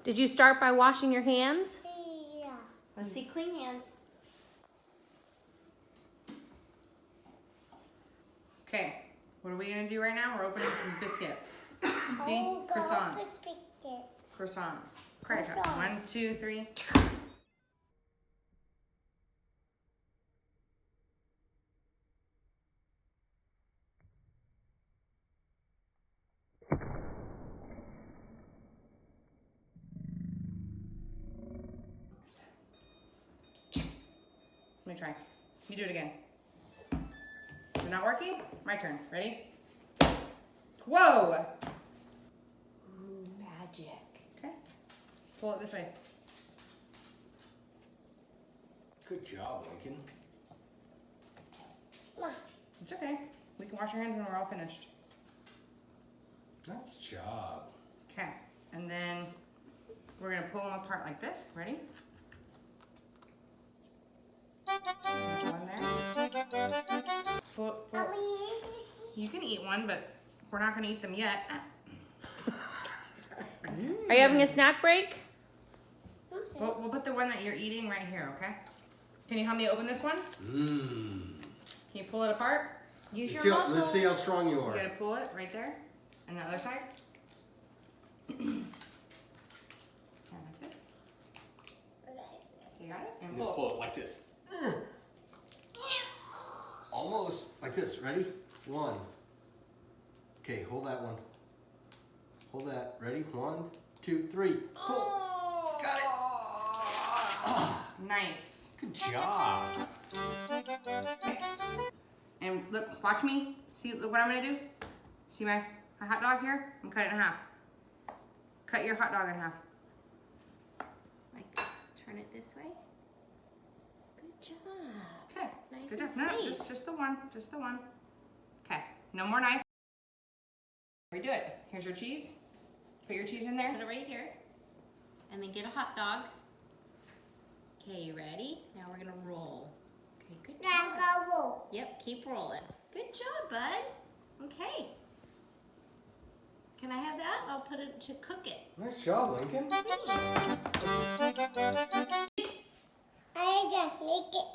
Did you start by washing your hands? Yeah. Let's see clean hands. Okay, what are we gonna do right now? We're opening some biscuits. See? Oh, Croissants. biscuits. Croissants. Cry, Croissant. 1, 2, 3. Let me try. You do it again. Is it not working? My turn. Ready? Whoa! Ooh, magic. Okay. Pull it this way. Good job, Lincoln. It's okay. We can wash our hands when we're all finished. Nice job. Okay. And then we're gonna pull them apart like this. Ready? One there. Pull. You can eat one, but we're not gonna eat them yet. Are you having a snack break? We'll put the one that you're eating right here, okay? Can you help me open this one? Mmm. Can you pull it apart? Use your Let's muscles. see how strong you You are. gotta pull it right there. And the other side. And like this. You got it? And And then pull. pull it like this. Almost like this. Ready? 1. Okay, hold that one. Hold that. Ready? 1, 2, 3. Pull. Got it. Ah, Nice. good job. Okay. And look, watch me. See, look what I'm gonna do. See my hot dog here? I'm gonna cut it in half. Cut your hot dog in half. Like this. Turn it this way. Good job. Okay. Nice Good and job. No, safe. just the one. Just the one. Okay. No more knife. Redo it. Here's your cheese. Put your cheese in there. Put it right here. And then get a hot dog. Okay, you ready? Now we're gonna roll. Okay, good job. Yep, keep rolling. Good job, bud. Okay. Can I have that? I'll put it to cook it. Nice job, Lincoln. Thanks. I just make it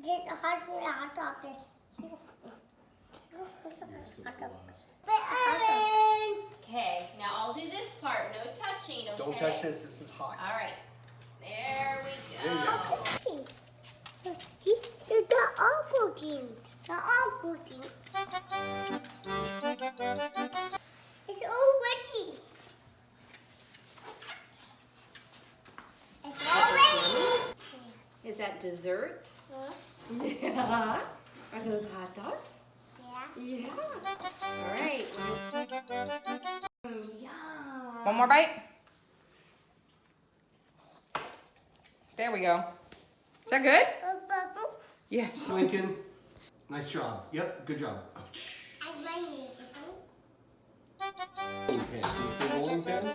just hot dog. Okay, now I'll do this part. No touching, okay? Don't touch this. This is hot. All right. There we There you go. go. They're all cooking. They're all cooking. It's all ready. It's all ready. Is that dessert? Huh? Yeah. Are those hot dogs? Yeah. Yeah. All right. Yum. One more bite. There we go. Is that good? Yes. Lincoln, nice job. Yep, good job. I like it. Rolling pin. Can you say rolling pin?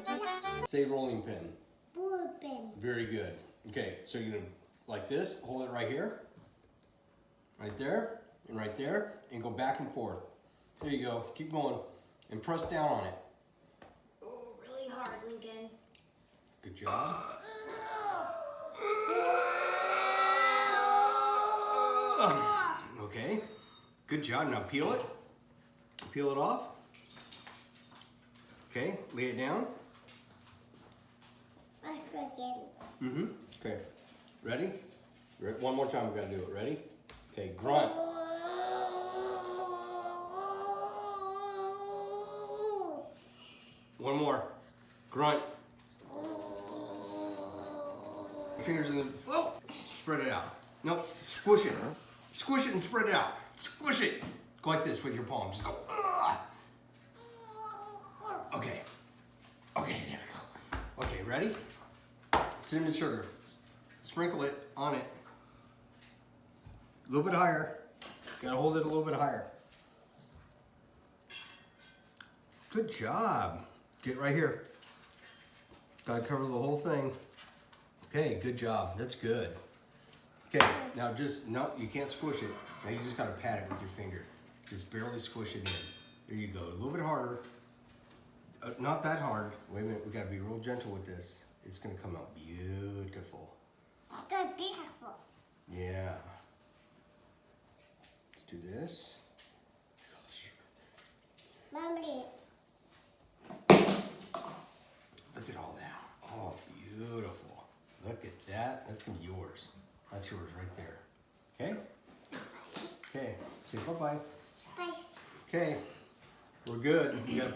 Say rolling pin. Bourbon. Very good. Okay, so you're gonna like this, hold it right here, right there, and go back and forth. There you go. Keep going, and press down on it. Oh, really hard, Lincoln. Good job. Okay, good job. Now peel it. Peel it off. Okay, lay it down. I'm cooking. Mm-hmm. Okay, ready? One more time, we gotta do it. Ready? Okay, grunt. One more. Grunt. Fingers in the. Oh! Spread it out. Nope. Squish it. Squish it and spread it out. Squish it. Go like this with your palms. Just go. Ugh. Okay. Okay, there we go. Okay, ready? Cinnamon sugar. Sprinkle it on it. A little bit higher. Gotta hold it a little bit higher. Good job. Get right here. Gotta cover the whole thing. Okay, good job. That's good. Okay, now just, no, you can't squish it. Now you just gotta pat it with your finger. Just barely squish it in. There you go. A little bit harder. Not that hard. Wait a minute. We gotta be real gentle with this. It's gonna come out beautiful. It's beautiful. Yeah. Let's do this. Mommy. Look at all that. Oh, beautiful. Look at that. That's gonna be yours. That's yours right there. Okay? Okay. Say bye-bye. Bye. Okay. We're good. You gotta put